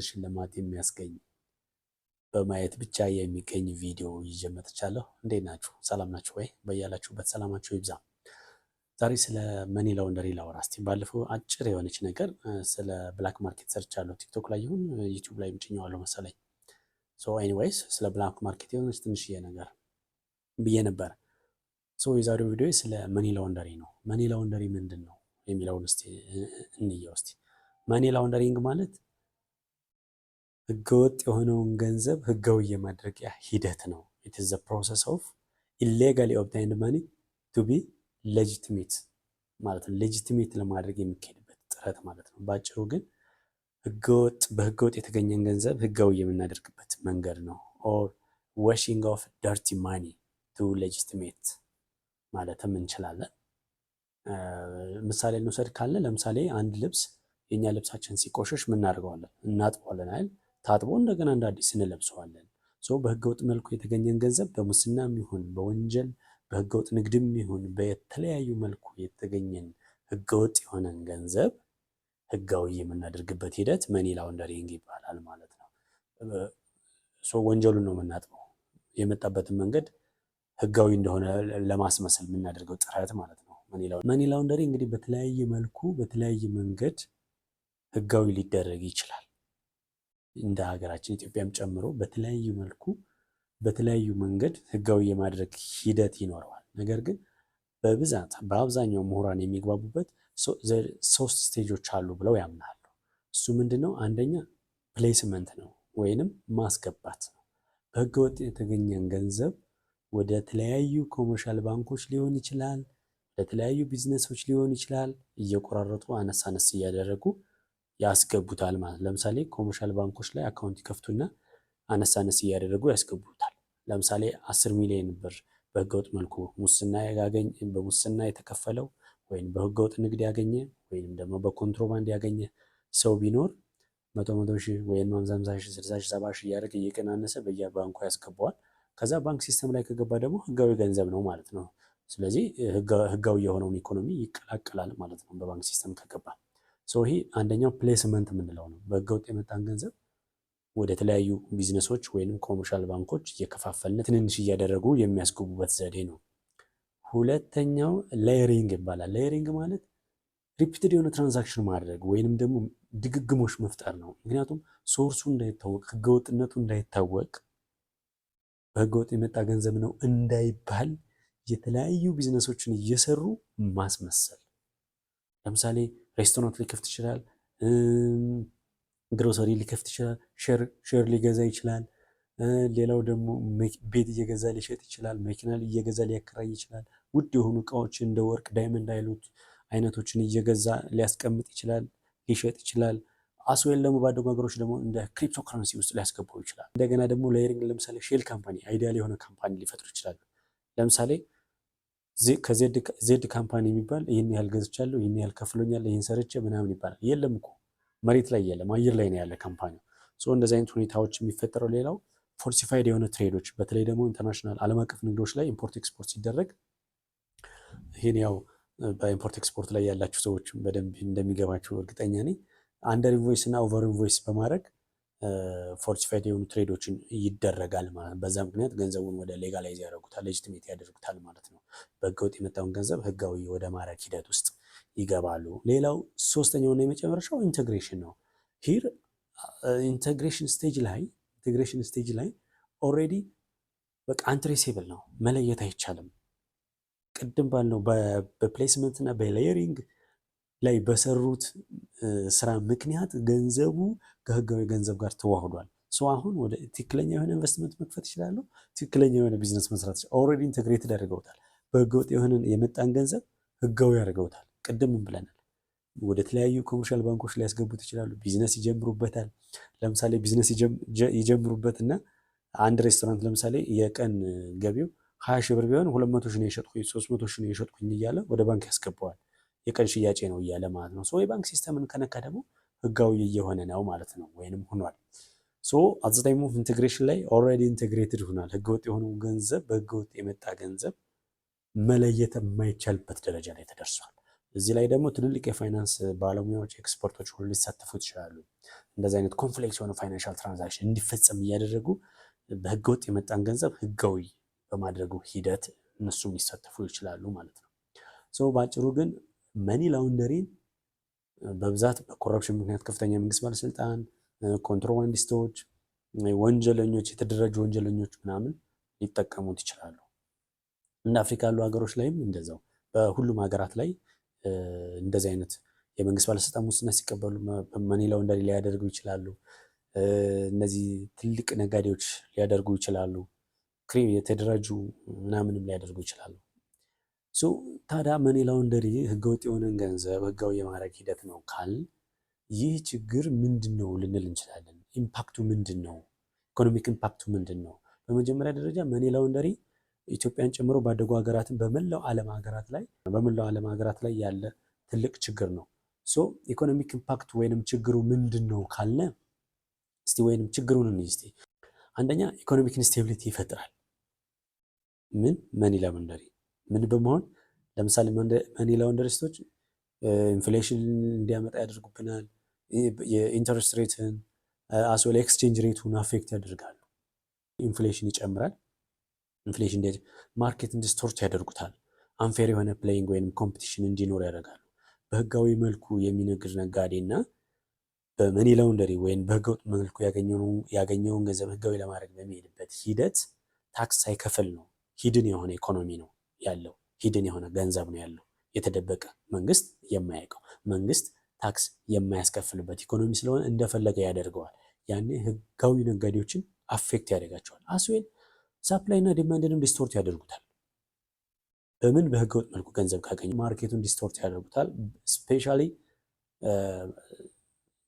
ሽልማት የሚያስገኝ በማየት ብቻ የሚገኝ ቪዲዮ ይዤ መጥቻለሁ። እንዴት ናችሁ? ሰላም ናችሁ ወይ? በያላችሁበት ሰላማችሁ ይብዛ። ዛሬ ስለ መኒ ላውንደሪ ላወራ እስቲ። ባለፈው አጭር የሆነች ነገር ስለ ብላክ ማርኬት ሰርቻለሁ። ቲክቶክ ላይ ይሁን ዩቲዩብ ላይ ምጭኛዋለሁ መሰለኝ። ኤኒዌይስ ስለ ብላክ ማርኬት የሆነች ትንሽዬ ነገር ብዬ ነበር። የዛሬው ቪዲዮ ስለ መኒ ላውንደሪ ነው። መኒ ላውንደሪ ምንድን ነው የሚለውን እስቲ እንየው። እስቲ መኒ ላውንደሪንግ ማለት ህገወጥ የሆነውን ገንዘብ ህጋዊ የማድረጊያ ሂደት ነው። it is the process of illegally obtained money to be legitimate ማለት ነው። ሌጂቲሜት ለማድረግ የሚካሄድበት ጥረት ማለት ነው። ባጭሩ ግን በህገወጥ የተገኘን ገንዘብ ህጋዊ የምናደርግበት መንገድ ነው። or washing of dirty money to legitimate ማለትም እንችላለን። ምሳሌ እንውሰድ ካለ ለምሳሌ አንድ ልብስ የኛ ልብሳችን ሲቆሸሽ ምን እናደርገዋለን? እናጥበዋለን አይደል? ታጥቦ እንደገና እንደ አዲስ እንለብሰዋለን። በህገወጥ መልኩ የተገኘን ገንዘብ በሙስናም ይሁን በወንጀል በህገወጥ ንግድም ይሁን በተለያዩ መልኩ የተገኘን ህገወጥ የሆነን ገንዘብ ህጋዊ የምናደርግበት ሂደት መኒ ላውንደሪንግ ይባላል ማለት ነው። ወንጀሉን ነው የምናጥበው፣ የመጣበትን መንገድ ህጋዊ እንደሆነ ለማስመሰል የምናደርገው ጥረት ማለት ነው። መኒ ላውንደሪ እንግዲህ በተለያየ መልኩ በተለያየ መንገድ ህጋዊ ሊደረግ ይችላል። እንደ ሀገራችን ኢትዮጵያም ጨምሮ በተለያዩ መልኩ በተለያዩ መንገድ ህጋዊ የማድረግ ሂደት ይኖረዋል። ነገር ግን በብዛት በአብዛኛው ምሁራን የሚግባቡበት ሶስት ስቴጆች አሉ ብለው ያምናሉ። እሱ ምንድነው? አንደኛ ፕሌስመንት ነው ወይንም ማስገባት ነው። በህገወጥ የተገኘን ገንዘብ ወደ ተለያዩ ኮመርሻል ባንኮች ሊሆን ይችላል፣ ለተለያዩ ቢዝነሶች ሊሆን ይችላል፣ እየቆራረጡ አነስ አነስ እያደረጉ ያስገቡታል ማለት። ለምሳሌ ኮመርሻል ባንኮች ላይ አካውንት ይከፍቱና አነስ አነስ እያደረጉ ያስገቡታል። ለምሳሌ 10 ሚሊዮን ብር በህገወጥ መልኩ በሙስና የተከፈለው ወይም በህገወጥ ንግድ ያገኘ ወይም ደግሞ በኮንትሮባንድ ያገኘ ሰው ቢኖር 100 ሺህ ወይም 50 ሺህ 60 ሺህ 70 ሺህ እያደረገ እየቀናነሰ በየባንኩ ያስገባዋል። ከዛ ባንክ ሲስተም ላይ ከገባ ደግሞ ህጋዊ ገንዘብ ነው ማለት ነው። ስለዚህ ህጋዊ የሆነውን ኢኮኖሚ ይቀላቀላል ማለት ነው በባንክ ሲስተም ከገባ። ይሄ አንደኛው ፕሌስመንት የምንለው ነው። በህገወጥ የመጣን ገንዘብ ወደ ተለያዩ ቢዝነሶች ወይንም ኮመርሻል ባንኮች እየከፋፈልን ትንንሽ እያደረጉ የሚያስገቡበት ዘዴ ነው። ሁለተኛው ሌየሪንግ ይባላል። ሌየሪንግ ማለት ሪፒትድ የሆነ ትራንዛክሽን ማድረግ ወይንም ደግሞ ድግግሞሽ መፍጠር ነው። ምክንያቱም ሶርሱ እንዳይታወቅ ህገወጥነቱ እንዳይታወቅ በህገወጥ የመጣ ገንዘብ ነው እንዳይባል የተለያዩ ቢዝነሶችን እየሰሩ ማስመሰል። ለምሳሌ ሬስቶራንት ሊከፍት ይችላል፣ ግሮሰሪ ሊከፍት ይችላል፣ ሼር ሊገዛ ይችላል። ሌላው ደግሞ ቤት እየገዛ ሊሸጥ ይችላል፣ መኪና እየገዛ ሊያከራይ ይችላል። ውድ የሆኑ እቃዎችን እንደ ወርቅ፣ ዳይመንድ አይነቶችን እየገዛ ሊያስቀምጥ ይችላል፣ ሊሸጥ ይችላል። አስዌል ደግሞ ባደጉ ሀገሮች ደግሞ እንደ ክሪፕቶ ከረንሲ ውስጥ ሊያስገባው ይችላል። እንደገና ደግሞ ሌየሪንግ ለምሳሌ ሼል ካምፓኒ አይዲያል የሆነ ካምፓኒ ሊፈጥሩ ይችላሉ። ለምሳሌ ዜድ ካምፓኒ የሚባል ይህን ያህል ገዝቻለሁ፣ ይህን ያህል ከፍሎኛል፣ ይህን ሰርቼ ምናምን ይባላል። የለም እኮ መሬት ላይ የለም፣ አየር ላይ ነው ያለ ካምፓኒው። እንደዚህ አይነት ሁኔታዎች የሚፈጠረው። ሌላው ፎልሲፋይድ የሆነ ትሬዶች፣ በተለይ ደግሞ ኢንተርናሽናል ዓለም አቀፍ ንግዶች ላይ ኢምፖርት ኤክስፖርት ሲደረግ ይህን ያው በኢምፖርት ኤክስፖርት ላይ ያላችሁ ሰዎች በደንብ እንደሚገባችሁ እርግጠኛ ነኝ። አንደር ኢንቮይስ እና ኦቨር ኢንቮይስ በማድረግ ፎልሲፋይድ የሆኑ ትሬዶችን ይደረጋል ማለት ነው። በዛ ምክንያት ገንዘቡን ወደ ሌጋላይዝ ያደርጉታል፣ ሌጂቲሜት ያደርጉታል ማለት ነው። በህገወጥ የመጣውን ገንዘብ ህጋዊ ወደ ማድረግ ሂደት ውስጥ ይገባሉ። ሌላው ሶስተኛውና የመጨረሻው ኢንቴግሬሽን ነው። ሂር ኢንቴግሬሽን ስቴጅ ላይ ኦልሬዲ በቃ አንትሬሴብል ነው፣ መለየት አይቻልም። ቅድም ባልነው በፕሌስመንት እና በሌየሪንግ ላይ በሰሩት ስራ ምክንያት ገንዘቡ ከህጋዊ ገንዘብ ጋር ተዋህዷል። አሁን ወደ ትክክለኛ የሆነ ኢንቨስትመንት መክፈት ይችላሉ፣ ትክክለኛ የሆነ ቢዝነስ መስራት ይችላሉ። ኦልሬዲ ኢንተግሬትድ አድርገውታል። በህገወጥ የሆነ የመጣን ገንዘብ ህጋዊ ያደርገውታል። ቅድም ብለናል። ወደ ተለያዩ ኮመርሻል ባንኮች ላይ ያስገቡት ይችላሉ፣ ቢዝነስ ይጀምሩበታል። ለምሳሌ ቢዝነስ ይጀምሩበትና አንድ ሬስቶራንት ለምሳሌ የቀን ገቢው 20 ሺህ ብር ቢሆን 200 ሺህ ነው የሸጥኩኝ 300 ሺህ ነው የሸጥኩኝ እያለ ወደ ባንክ ያስገባዋል። የቀን ሽያጭ ነው እያለ ማለት ነው። የባንክ ሲስተምን ከነካ ደግሞ ህጋዊ እየሆነ ነው ማለት ነው፣ ወይንም ሆኗል። አት ዘ ታይም ኦፍ ኢንቴግሬሽን ላይ ኦልሬዲ ኢንቴግሬትድ ሆኗል። ህገወጥ የሆነው ገንዘብ በህገወጥ የመጣ ገንዘብ መለየት የማይቻልበት ደረጃ ላይ ተደርሷል። እዚህ ላይ ደግሞ ትልልቅ የፋይናንስ ባለሙያዎች፣ ኤክስፐርቶች ሁሉ ሊሳተፉ ይችላሉ። እንደዚህ አይነት ኮምፕሌክስ የሆነ ፋይናንሻል ትራንዛክሽን እንዲፈጸም እያደረጉ በህገወጥ የመጣን ገንዘብ ህጋዊ በማድረጉ ሂደት እነሱም ሊሳተፉ ይችላሉ ማለት ነው። በአጭሩ ግን መኒ ላውንደሪን በብዛት በኮረፕሽን ምክንያት ከፍተኛ የመንግስት ባለስልጣን፣ ኮንትሮባንዲስቶች፣ ወንጀለኞች፣ የተደራጁ ወንጀለኞች ምናምን ሊጠቀሙት ይችላሉ። እንደ አፍሪካ ያሉ ሀገሮች ላይም እንደዛው በሁሉም ሀገራት ላይ እንደዚህ አይነት የመንግስት ባለስልጣን ሙስና ሲቀበሉ መኒ ላውንደሪ ሊያደርጉ ይችላሉ። እነዚህ ትልቅ ነጋዴዎች ሊያደርጉ ይችላሉ። የተደራጁ ምናምንም ሊያደርጉ ይችላሉ። ታዲያ መኒ ላውንደሪ ህገወጥ የሆነን ገንዘብ ህጋዊ የማድረግ ሂደት ነው ካል ይህ ችግር ምንድን ነው ልንል እንችላለን። ኢምፓክቱ ምንድን ነው? ኢኮኖሚክ ኢምፓክቱ ምንድን ነው? በመጀመሪያ ደረጃ መኒ ላውንደሪ ኢትዮጵያን ጨምሮ ባደጉ ሀገራትን በመላው ዓለም ሀገራት ላይ ያለ ትልቅ ችግር ነው። ኢኮኖሚክ ኢምፓክቱ ወይንም ችግሩ ምንድን ነው ካልነ እስቲ ወይንም ችግሩን እንይስቲ። አንደኛ ኢኮኖሚክ ኢንስቴቢሊቲ ይፈጥራል። መኒ ላውንደሪ ምን በመሆን ለምሳሌ መኒ ላውንደሪስቶች ኢንፍሌሽን እንዲያመጣ ያደርጉብናል። የኢንተረስት ሬትን አስወል ኤክስቼንጅ ሬቱን አፌክት ያደርጋሉ። ኢንፍሌሽን ይጨምራል። ኢንፍሌሽን ማርኬትን ዲስቶርት ያደርጉታል። አንፌር የሆነ ፕሌይንግ ወይም ኮምፒቲሽን እንዲኖር ያደርጋሉ። በህጋዊ መልኩ የሚነግድ ነጋዴ እና በመኒ ላውንደሪ ወይም በህገወጥ መልኩ ያገኘውን ገንዘብ ህጋዊ ለማድረግ በሚሄድበት ሂደት ታክስ ሳይከፍል ነው። ሂድን የሆነ ኢኮኖሚ ነው ያለው። ሂድን የሆነ ገንዘብ ነው ያለው፣ የተደበቀ መንግስት የማያውቀው፣ መንግስት ታክስ የማያስከፍልበት ኢኮኖሚ ስለሆነ እንደፈለገ ያደርገዋል። ያኔ ህጋዊ ነጋዴዎችን አፌክት ያደርጋቸዋል። አስዌል ሳፕላይ እና ዲማንድንም ዲስቶርት ያደርጉታል። በምን በህገወጥ መልኩ ገንዘብ ካገኙ ማርኬቱን ዲስቶርት ያደርጉታል። ስፔሻሊ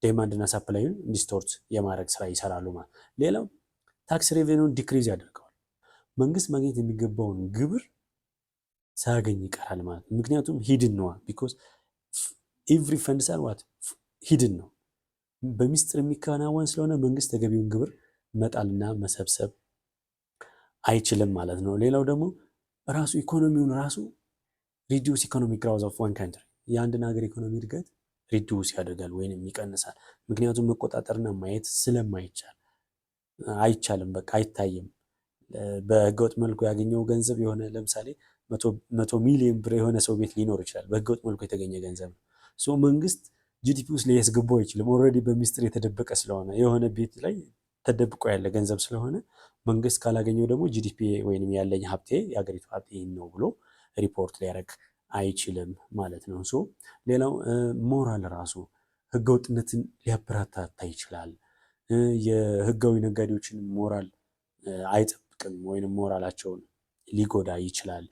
ዲማንድ እና ሳፕላይን ዲስቶርት የማድረግ ስራ ይሰራሉ ማለት። ሌላው ታክስ ሬቬኒውን ዲክሪዝ ያደርገዋል። መንግስት ማግኘት የሚገባውን ግብር ሳያገኝ ይቀራል ማለት ነው። ምክንያቱም ሂድን ነዋ። ቢኮዝ ኤቭሪ ፈንድስ አር ዋት ሂድን ነው፣ በሚስጥር የሚከናወን ስለሆነ መንግስት ተገቢውን ግብር መጣልና መሰብሰብ አይችልም ማለት ነው። ሌላው ደግሞ ራሱ ኢኮኖሚውን ራሱ ሪዲዩስ ኢኮኖሚክ ግሮዝ ኦፍ ዋን ካንትሪ፣ የአንድን ሀገር ኢኮኖሚ እድገት ሪዲዩስ ያደርጋል ወይንም ይቀንሳል። ምክንያቱም መቆጣጠርና ማየት ስለማይቻል አይቻልም፣ በቃ አይታይም። በህገወጥ መልኩ ያገኘው ገንዘብ የሆነ ለምሳሌ 100 ሚሊዮን ብር የሆነ ሰው ቤት ሊኖር ይችላል። በህገወጥ መልኩ የተገኘ ገንዘብ ነው። መንግስት ጂዲፒ ውስጥ ሊያስገባው አይችልም። ኦልሬዲ በሚስጥር የተደበቀ ስለሆነ የሆነ ቤት ላይ ተደብቆ ያለ ገንዘብ ስለሆነ መንግስት ካላገኘው ደግሞ ጂዲፒ ወይንም ያለኝ ሀብቴ የሀገሪቱ ሀብቴ ነው ብሎ ሪፖርት ሊያደርግ አይችልም ማለት ነው። ሌላው ሞራል ራሱ ህገወጥነትን ሊያበረታታ ይችላል። የህጋዊ ነጋዴዎችን ሞራል አይጠብቅም ወይንም ሞራላቸውን ሊጎዳ ይችላል።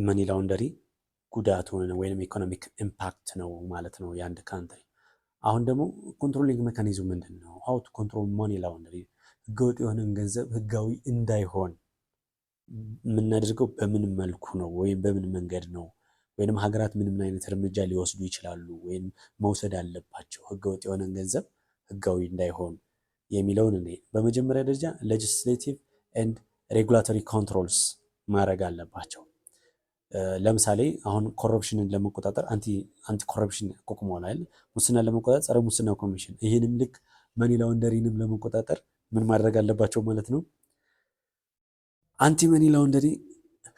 መኒ ላውንደሪ ጉዳት ወይንም ኢኮኖሚክ ኢምፓክት ነው ማለት ነው የአንድ ካንትሪ። አሁን ደግሞ ኮንትሮሊንግ ሜካኒዝም ምንድን ነው? ሀው ቱ ኮንትሮል መኒ ላውንደሪ፣ ህገወጥ የሆነን ገንዘብ ህጋዊ እንዳይሆን የምናደርገው በምን መልኩ ነው ወይም በምን መንገድ ነው? ወይንም ሀገራት ምንም አይነት እርምጃ ሊወስዱ ይችላሉ ወይም መውሰድ አለባቸው ህገወጥ የሆነን ገንዘብ ህጋዊ እንዳይሆን የሚለውን እኔ በመጀመሪያ ደረጃ ሌጂስሌቲቭ ኤንድ ሬጉላቶሪ ኮንትሮልስ ማድረግ አለባቸው። ለምሳሌ አሁን ኮረፕሽንን ለመቆጣጠር አንቲ ኮረፕሽን አቋቁመዋል። ሙስናን ለመቆጣጠር ጸረ ሙስና ኮሚሽን። ይህንም ልክ መኒ ላውንደሪንም ለመቆጣጠር ምን ማድረግ አለባቸው ማለት ነው? አንቲ መኒ ላውንደሪ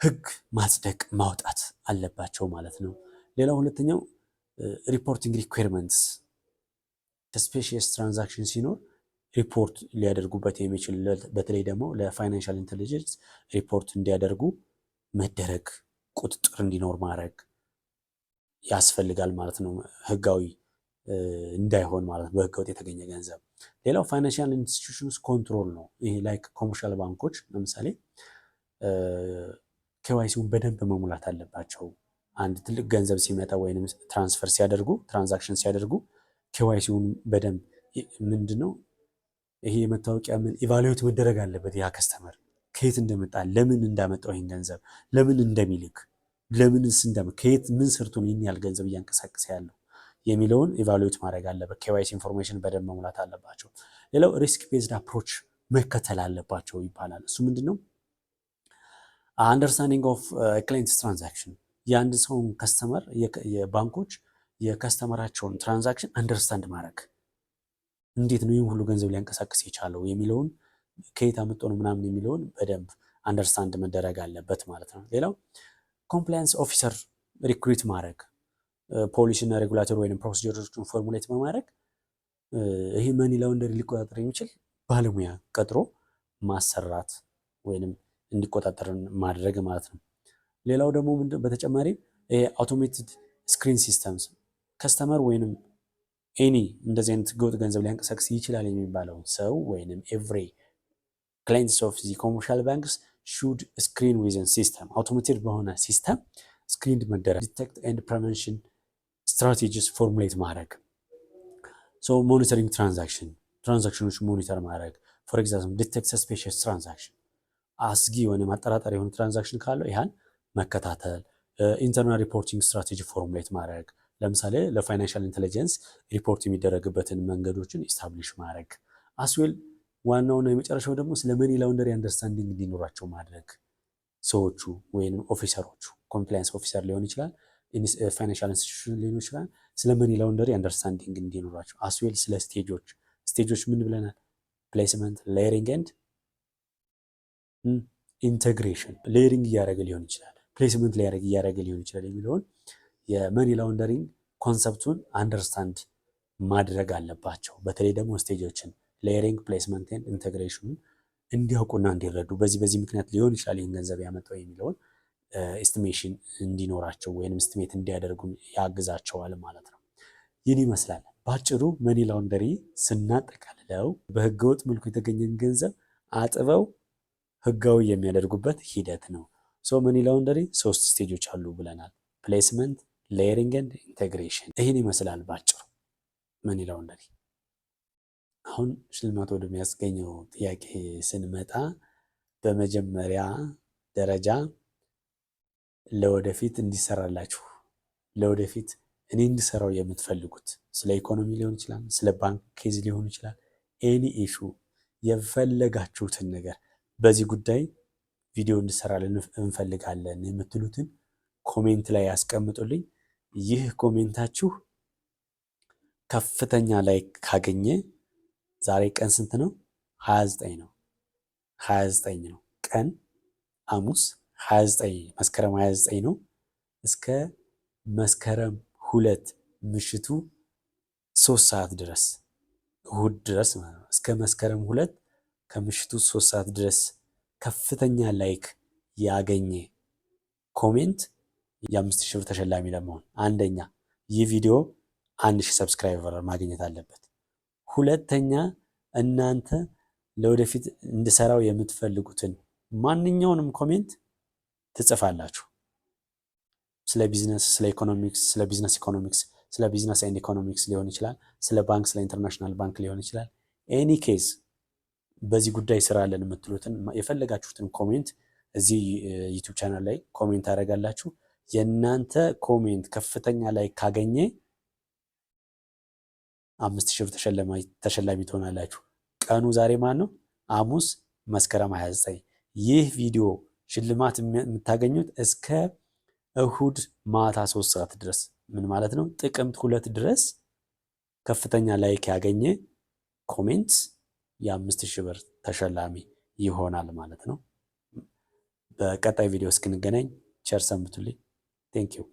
ህግ ማጽደቅ ማውጣት አለባቸው ማለት ነው። ሌላው ሁለተኛው ሪፖርቲንግ ሪኩዌርመንትስ፣ ስፔሺየስ ትራንዛክሽን ሲኖር ሪፖርት ሊያደርጉበት የሚችል በተለይ ደግሞ ለፋይናንሻል ኢንቴሊጀንስ ሪፖርት እንዲያደርጉ መደረግ፣ ቁጥጥር እንዲኖር ማድረግ ያስፈልጋል ማለት ነው። ህጋዊ እንዳይሆን ማለት ነው በህገወጥ የተገኘ ገንዘብ። ሌላው ፋይናንሻል ኢንስቲትዩሽንስ ኮንትሮል ነው። ይሄ ላይክ ኮመርሻል ባንኮች ለምሳሌ ኬዋይሲውን በደንብ መሙላት አለባቸው። አንድ ትልቅ ገንዘብ ሲመጣ ወይንም ትራንስፈር ሲያደርጉ ትራንዛክሽን ሲያደርጉ ኬዋይሲውን በደንብ ምንድነው ይሄ የመታወቂያ ምን ኢቫሉዌት መደረግ አለበት። ያ ከስተመር ከየት እንደመጣ፣ ለምን እንዳመጣው፣ ይሄን ገንዘብ ለምን እንደሚልክ፣ ለምንስ ከየት ምን ሰርቶ ነው ይህን ያህል ገንዘብ እያንቀሳቀሰ ያለው የሚለውን ኢቫሉዌት ማድረግ አለበት። ኬዋይሲ ኢንፎርሜሽን በደንብ መሙላት አለባቸው። ሌላው ሪስክ ቤዝድ አፕሮች መከተል አለባቸው ይባላል። እሱ ምንድነው? አንደርስታንዲንግ ኦፍ ክላይንትስ ትራንዛክሽን፣ የአንድ ሰውን ከስተመር የባንኮች የከስተመራቸውን ትራንዛክሽን አንደርስታንድ ማድረግ እንዴት ነው ይህን ሁሉ ገንዘብ ሊያንቀሳቅስ የቻለው የሚለውን ከየት አመጣ ነው ምናምን የሚለውን በደንብ አንደርስታንድ መደረግ አለበት ማለት ነው። ሌላው ኮምፕላያንስ ኦፊሰር ሪክሩት ማድረግ ፖሊሲ እና ሬጉላቶሪ ወይም ፕሮሲጀሮችን ፎርሙሌት በማድረግ ይህ መኒ ላውንደሪ ሊቆጣጠር የሚችል ባለሙያ ቀጥሮ ማሰራት ወይንም እንዲቆጣጠር ማድረግ ማለት ነው። ሌላው ደግሞ በተጨማሪ አውቶሜትድ ስክሪን ሲስተምስ ከስተመር ወይንም ኤኒ እንደዚህ አይነት ህገወጥ ገንዘብ ሊያንቀሳቅስ ይችላል የሚባለው ሰው ወይንም ኤቭሪ ክላይንትስ ኦፍ ዚ ኮመርሻል ባንክስ ሹድ ስክሪን ዊዝን ሲስተም አውቶሜትድ በሆነ ሲስተም ስክሪን መደረግ ዲቴክት ኤንድ ፕሪቨንሽን ስትራቴጂስ ፎርሙሌት ማድረግ ሞኒተሪንግ ትራንዛክሽኖች ሞኒተር ማድረግ ፎር ኤግዛምፕል ዲቴክት ሰስፔሽስ ትራንዛክሽን አስጊ የሆነ ማጠራጠር የሆነ ትራንዛክሽን ካለው ይህን መከታተል ኢንተርናል ሪፖርቲንግ ስትራቴጂ ፎርሙሌት ማድረግ ለምሳሌ ለፋይናንሻል ኢንቴሊጀንስ ሪፖርት የሚደረግበትን መንገዶችን ኢስታብሊሽ ማድረግ አስዌል ዋናውና የመጨረሻው ደግሞ ስለ መኒ ላውንደሪ አንደርስታንዲንግ እንዲኖራቸው ማድረግ ሰዎቹ ወይም ኦፊሰሮቹ ኮምፕላያንስ ኦፊሰር ሊሆን ይችላል ፋይናንሻል ኢንስቲትዩሽን ሊሆን ይችላል ስለ መኒ ላውንደሪ አንደርስታንዲንግ እንዲኖራቸው አስዌል ስለ ስቴጆች ምን ብለናል ፕሌስመንት ሌየሪንግ ኤንድ ኢንቴግሬሽን ሌየሪንግ እያደረገ ሊሆን ይችላል ፕሌስመንት ሌየሪንግ እያደረገ ሊሆን ይችላል የሚለውን የመኒ ላውንደሪንግ ኮንሰፕቱን አንደርስታንድ ማድረግ አለባቸው። በተለይ ደግሞ ስቴጆችን ሌየሪንግ ፕሌስመንት ኤንድ ኢንቴግሬሽኑን እንዲያውቁና እንዲረዱ በዚህ ምክንያት ሊሆን ይችላል ይህን ገንዘብ ያመጣው የሚለውን ኤስቲሜሽን እንዲኖራቸው ወይም ኤስቲሜት እንዲያደርጉ ያግዛቸዋል ማለት ነው። ይህን ይመስላል በአጭሩ መኒ ላውንደሪ ስናጠቃልለው በህገወጥ መልኩ የተገኘን ገንዘብ አጥበው ህጋዊ የሚያደርጉበት ሂደት ነው። መኒ ላውንደሪ 3 ስቴጆች አሉ ብለናል። ፕሌስመንት ሌየሪንግ ኤንድ ኢንቴግሬሽን። ይህን ይመስላል ባጭሩ መኒ ላውንደሪ። አሁን ሽልማት ወደሚያስገኘው ጥያቄ ስንመጣ በመጀመሪያ ደረጃ ለወደፊት እንዲሰራላችሁ ለወደፊት እኔ እንድሰራው የምትፈልጉት ስለ ኢኮኖሚ ሊሆን ይችላል፣ ስለ ባንክ ኬዝ ሊሆን ይችላል፣ ኤኒ ኢሹ የፈለጋችሁትን ነገር በዚህ ጉዳይ ቪዲዮ እንድሰራለን እንፈልጋለን የምትሉትን ኮሜንት ላይ ያስቀምጡልኝ። ይህ ኮሜንታችሁ ከፍተኛ ላይክ ካገኘ ዛሬ ቀን ስንት ነው? 29 ነው። 29 ነው ቀን ሐሙስ 29 መስከረም 29 ነው። እስከ መስከረም 2 ምሽቱ 3 ሰዓት ድረስ እሁድ ድረስ ማለት ነው። እስከ መስከረም 2 ከምሽቱ 3 ሰዓት ድረስ ከፍተኛ ላይክ ያገኘ ኮሜንት የ5000 ብር ተሸላሚ ለመሆን አንደኛ ይህ ቪዲዮ 1000 ሰብስክራይበር ማግኘት አለበት። ሁለተኛ እናንተ ለወደፊት እንድሰራው የምትፈልጉትን ማንኛውንም ኮሜንት ትጽፋላችሁ። ስለ ቢዝነስ፣ ስለ ኢኮኖሚክስ፣ ስለ ቢዝነስ ኢኮኖሚክስ፣ ስለ ቢዝነስ ኤንድ ኢኮኖሚክስ ሊሆን ይችላል፣ ስለ ባንክ፣ ስለ ኢንተርናሽናል ባንክ ሊሆን ይችላል። ኤኒ ኬዝ በዚህ ጉዳይ ስራለን የምትሉትን የፈለጋችሁትን ኮሜንት እዚህ ዩቲዩብ ቻናል ላይ ኮሜንት ታደርጋላችሁ። የእናንተ ኮሜንት ከፍተኛ ላይ ካገኘ 5000 ብር ተሸላሚ ትሆናላችሁ። ቀኑ ዛሬ ማን ነው? ሐሙስ መስከረም 29። ይህ ቪዲዮ ሽልማት የምታገኙት እስከ እሁድ ማታ 3 ሰዓት ድረስ ምን ማለት ነው? ጥቅምት 2 ድረስ ከፍተኛ ላይክ ያገኘ ኮሜንት የ5000 ብር ተሸላሚ ይሆናል ማለት ነው። በቀጣይ ቪዲዮ እስክንገናኝ ቸር ሰንብቱልኝ። ቴንክ ዩ